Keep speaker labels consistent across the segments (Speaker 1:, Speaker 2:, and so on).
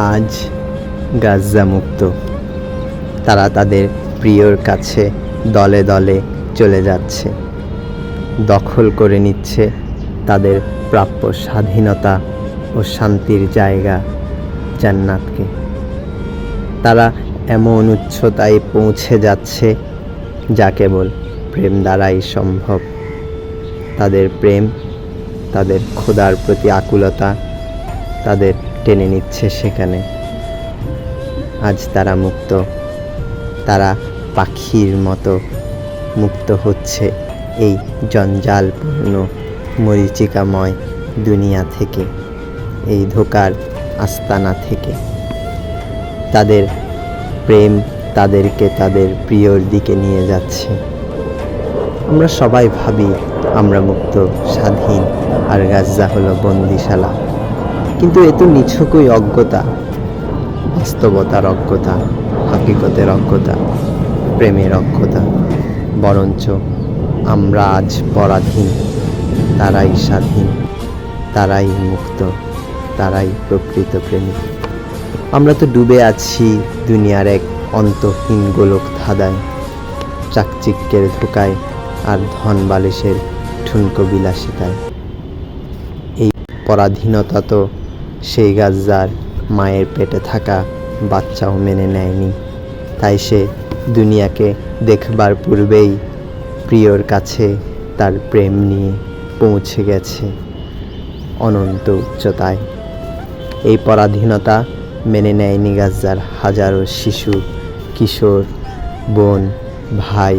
Speaker 1: আজ গাজ্জা মুক্ত। তারা তাদের প্রিয়র কাছে দলে দলে চলে যাচ্ছে, দখল করে নিচ্ছে তাদের প্রাপ্য স্বাধীনতা ও শান্তির জায়গা জান্নাতকে। তারা এমন উচ্চতায় পৌঁছে যাচ্ছে যা কেবল প্রেম দ্বারাই সম্ভব। তাদের প্রেম, তাদের খোদার প্রতি আকুলতা তাদের টেনে নিচ্ছে সেখানে। আজ তারা মুক্ত, তারা পাখির মতো মুক্ত হচ্ছে এই জঞ্জালপূর্ণ মরীচিকাময় দুনিয়া থেকে, এই ধোঁকার আস্তানা থেকে। তাদের প্রেম তাদেরকে তাদের প্রিয়র দিকে নিয়ে যাচ্ছে। আমরা সবাই ভাবি আমরা মুক্ত, স্বাধীন, আর গাজ্জা হলো বন্দিশালা। কিন্তু এ তো নিছকই অজ্ঞতা, বাস্তবতার অজ্ঞতা, হাকিকতের অজ্ঞতা, প্রেমের অজ্ঞতা। বরঞ্চ আমরা আজ পরাধীন, তারাই স্বাধীন, তারাই মুক্ত, তারাই প্রকৃত প্রেমিক। আমরা তো ডুবে আছি দুনিয়ার এক অন্তহীন গোলক ধাঁধায়, চাকচিক্যের ধোঁকায় আর ধন বালিশের ঠুনকো বিলাসিতায়। এই পরাধীনতা তো সেই গাজ্জার মায়ের পেটে থাকা বাচ্চাও মেনে নেয়নি। তাই সে দুনিয়াকে দেখবার পূর্বেই প্রিয়র কাছে তার প্রেম নিয়ে পৌঁছে গেছে অনন্ত উচ্চতায়। এই পরাধীনতা মেনে নেয়নি গাজ্জার হাজারো শিশু, কিশোর, বোন, ভাই,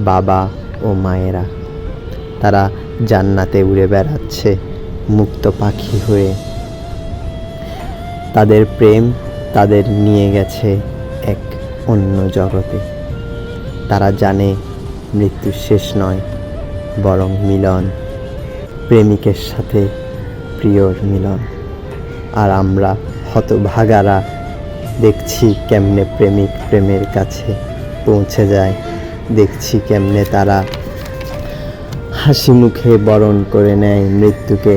Speaker 1: বাবা ও মায়েরা। তারা জান্নাতে উড়ে বেড়াচ্ছে মুক্ত পাখি হয়ে। তাদের প্রেম তাদের নিয়ে গেছে এক অন্য জগতে। তারা জানে মৃত্যু শেষ নয়, বরং মিলন, প্রেমিকের সাথে প্রিয়র মিলন। আর আমরা হতভাগারা দেখছি কেমনে প্রেমিক প্রেমের কাছে পৌঁছে যায়, দেখছি কেমনে তারা হাসি মুখে বরণ করে নেয় মৃত্যুকে,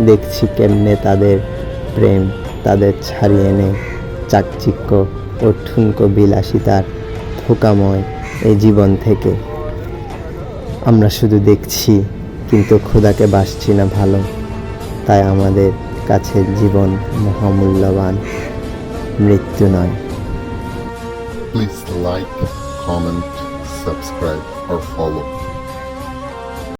Speaker 1: দেখছি কেমনে তাদের প্রেম তাদের ছাড়িয়ে নেয় চাকচিক্য ও ঠুনকো বিলাসিতার ধোঁকাময় এই জীবন থেকে। আমরা শুধু দেখছি, কিন্তু খোদাকে বাসছি না ভালো। তাই আমাদের কাছে জীবন মহামূল্যবান, মৃত্যু নয়।
Speaker 2: Please like, comment, subscribe or follow.